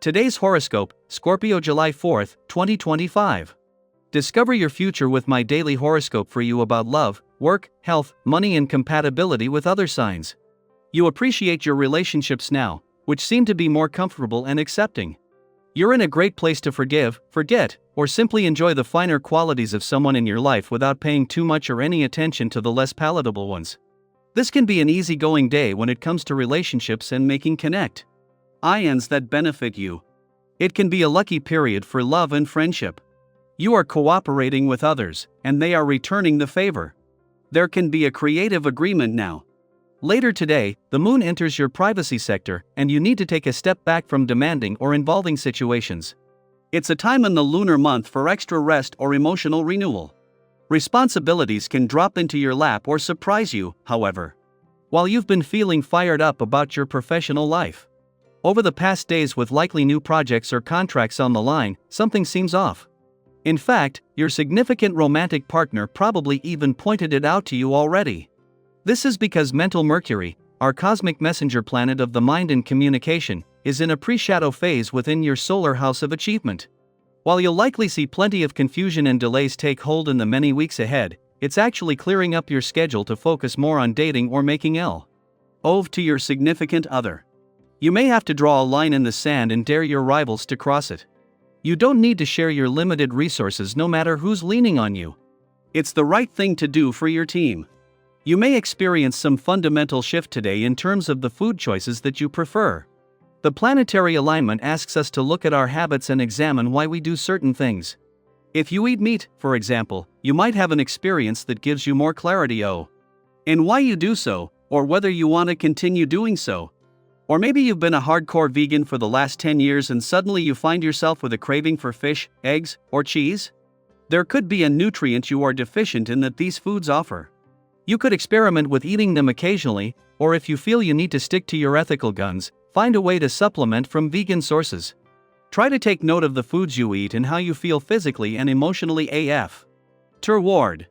Today's horoscope, Scorpio July 4th, 2025. Discover your future with my daily horoscope for you about love, work, health, money and compatibility with other signs. You appreciate your relationships now, which seem to be more comfortable and accepting. You're in a great place to forgive, forget, or simply enjoy the finer qualities of someone in your life without paying too much or any attention to the less palatable ones. This can be an easygoing day when it comes to relationships and making connect. Ions that benefit you. It can be a lucky period for love and friendship. You are cooperating with others, and they are returning the favor. There can be a creative agreement now. Later today, the moon enters your privacy sector, and you need to take a step back from demanding or involving situations. It's a time in the lunar month for extra rest or emotional renewal. Responsibilities can drop into your lap or surprise you, however. While you've been feeling fired up about your professional life, over the past days with likely new projects or contracts on the line, something seems off. In fact, your significant romantic partner probably even pointed it out to you already. This is because mental Mercury, our cosmic messenger planet of the mind and communication, is in a pre-shadow phase within your solar house of achievement. While you'll likely see plenty of confusion and delays take hold in the many weeks ahead, it's actually clearing up your schedule to focus more on dating or making love to your significant other. You may have to draw a line in the sand and dare your rivals to cross it. You don't need to share your limited resources no matter who's leaning on you. It's the right thing to do for your team. You may experience some fundamental shift today in terms of the food choices that you prefer. The planetary alignment asks us to look at our habits and examine why we do certain things. If you eat meat, for example, you might have an experience that gives you more clarity in why you do so, or whether you want to continue doing so. Or maybe you've been a hardcore vegan for the last 10 years and suddenly you find yourself with a craving for fish, eggs, or cheese. There could be a nutrient you are deficient in that these foods offer. You could experiment with eating them occasionally, or if you feel you need to stick to your ethical guns, find a way to supplement from vegan sources. Try to take note of the foods you eat and how you feel physically and emotionally AF. Toward.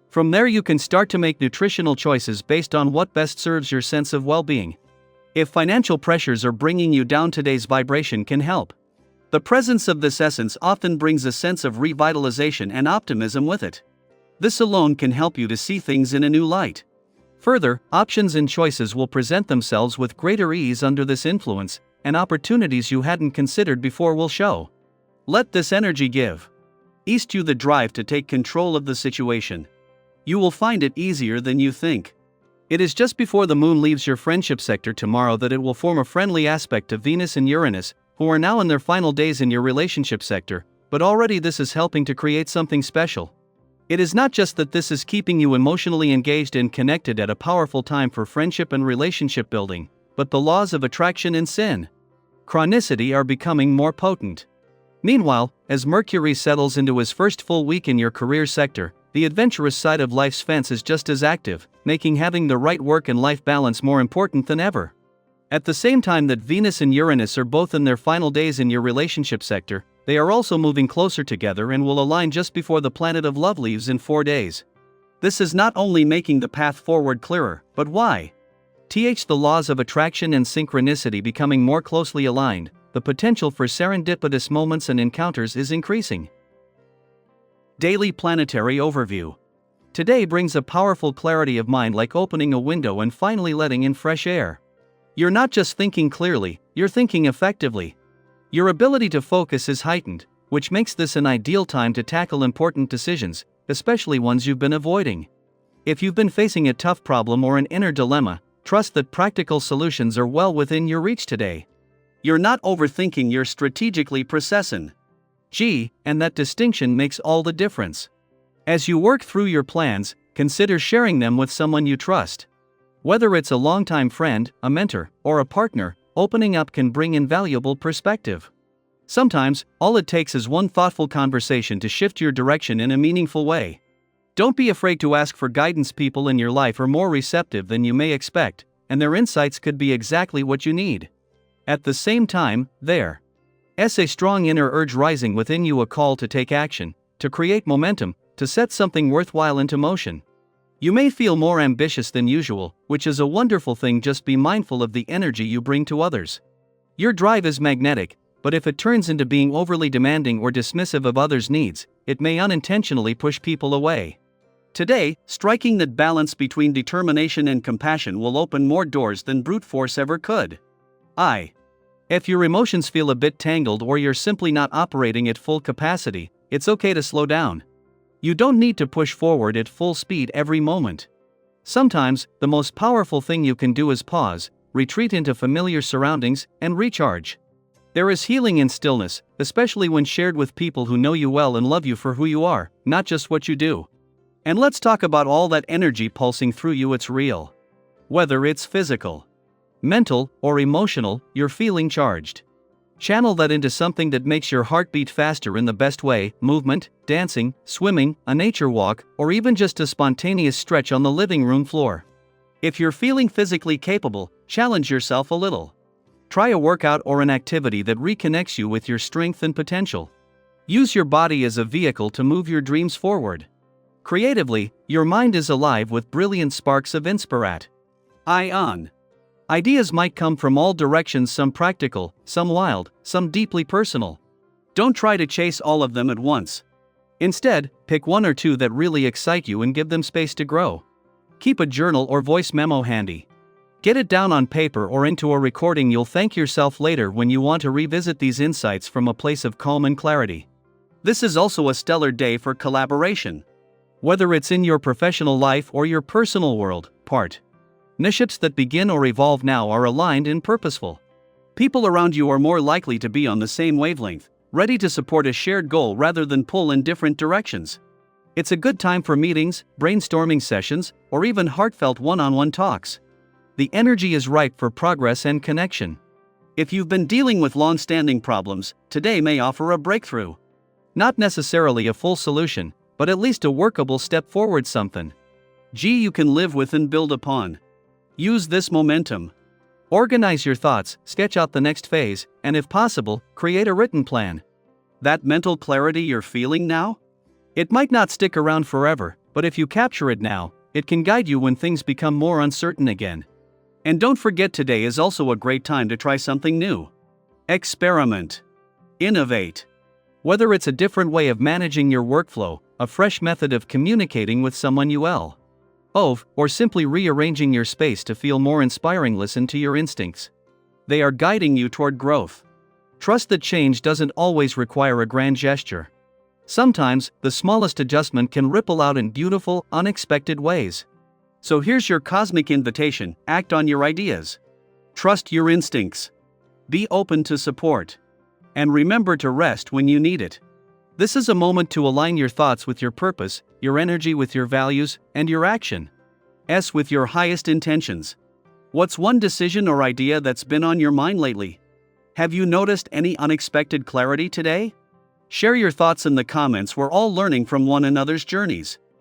From there you can start to make nutritional choices based on what best serves your sense of well-being. If financial pressures are bringing you down, today's vibration can help. The presence of this essence often brings a sense of revitalization and optimism with it. This alone can help you to see things in a new light. Further, options and choices will present themselves with greater ease under this influence, and opportunities you hadn't considered before will show. Let this energy give you the drive to take control of the situation. You will find it easier than you think. It is just before the moon leaves your friendship sector tomorrow that it will form a friendly aspect to Venus and Uranus, who are now in their final days in your relationship sector, but already this is helping to create something special. It is not just that this is keeping you emotionally engaged and connected at a powerful time for friendship and relationship building, but the laws of attraction and synchronicity are becoming more potent. Meanwhile, as Mercury settles into his first full week in your career sector, the adventurous side of life's fence is just as active, making having the right work and life balance more important than ever. At the same time that Venus and Uranus are both in their final days in your relationship sector, they are also moving closer together and will align just before the planet of love leaves in 4 days. This is not only making the path forward clearer, but why? The laws of attraction and synchronicity becoming more closely aligned, the potential for serendipitous moments and encounters is increasing. Daily Planetary Overview. Today brings a powerful clarity of mind, like opening a window and finally letting in fresh air. You're not just thinking clearly, you're thinking effectively. Your ability to focus is heightened, which makes this an ideal time to tackle important decisions, especially ones you've been avoiding. If you've been facing a tough problem or an inner dilemma, trust that practical solutions are well within your reach today. You're not overthinking, you're strategically processing. And that distinction makes all the difference. As you work through your plans, consider sharing them with someone you trust. Whether it's a longtime friend, a mentor, or a partner, opening up can bring invaluable perspective. Sometimes, all it takes is one thoughtful conversation to shift your direction in a meaningful way. Don't be afraid to ask for guidance. People in your life are more receptive than you may expect, and their insights could be exactly what you need. At the same time, there's a strong inner urge rising within you, a call to take action, to create momentum, to set something worthwhile into motion. You may feel more ambitious than usual, which is a wonderful thing. Just be mindful of the energy you bring to others. Your drive is magnetic, but if it turns into being overly demanding or dismissive of others' needs, it may unintentionally push people away. Today, striking that balance between determination and compassion will open more doors than brute force ever could. If your emotions feel a bit tangled or you're simply not operating at full capacity, it's okay to slow down. You don't need to push forward at full speed every moment. Sometimes, the most powerful thing you can do is pause, retreat into familiar surroundings, and recharge. There is healing in stillness, especially when shared with people who know you well and love you for who you are, not just what you do. And let's talk about all that energy pulsing through you. It's real. Whether it's physical, mental, or emotional, you're feeling charged. Channel that into something that makes your heart beat faster in the best way: movement, dancing, swimming, a nature walk, or even just a spontaneous stretch on the living room floor. If you're feeling physically capable, challenge yourself a little. Try a workout or an activity that reconnects you with your strength and potential. Use your body as a vehicle to move your dreams forward. Creatively, your mind is alive with brilliant sparks of inspiration. Ideas might come from all directions, some practical, some wild, some deeply personal. Don't try to chase all of them at once. Instead, pick one or two that really excite you and give them space to grow. Keep a journal or voice memo handy. Get it down on paper or into a recording. You'll thank yourself later when you want to revisit these insights from a place of calm and clarity. This is also a stellar day for collaboration. Whether it's in your professional life or your personal world, partnerships that begin or evolve now are aligned and purposeful. People around you are more likely to be on the same wavelength, ready to support a shared goal rather than pull in different directions. It's a good time for meetings, brainstorming sessions, or even heartfelt one-on-one talks. The energy is ripe for progress and connection. If you've been dealing with long-standing problems, today may offer a breakthrough. Not necessarily a full solution, but at least a workable step forward, something you can live with and build upon. Use this momentum. Organize your thoughts, sketch out the next phase, and if possible, create a written plan. That mental clarity you're feeling now? It might not stick around forever, but if you capture it now, it can guide you when things become more uncertain again. And don't forget, today is also a great time to try something new. Experiment. Innovate. Whether it's a different way of managing your workflow, a fresh method of communicating with someone you love, or simply rearranging your space to feel more inspiring, listen to your instincts. They are guiding you toward growth. Trust that change doesn't always require a grand gesture. Sometimes, the smallest adjustment can ripple out in beautiful, unexpected ways. So here's your cosmic invitation: act on your ideas. Trust your instincts. Be open to support. And remember to rest when you need it. This is a moment to align your thoughts with your purpose, your energy with your values, and your action with your highest intentions. What's one decision or idea that's been on your mind lately? Have you noticed any unexpected clarity today? Share your thoughts in the comments. We're all learning from one another's journeys.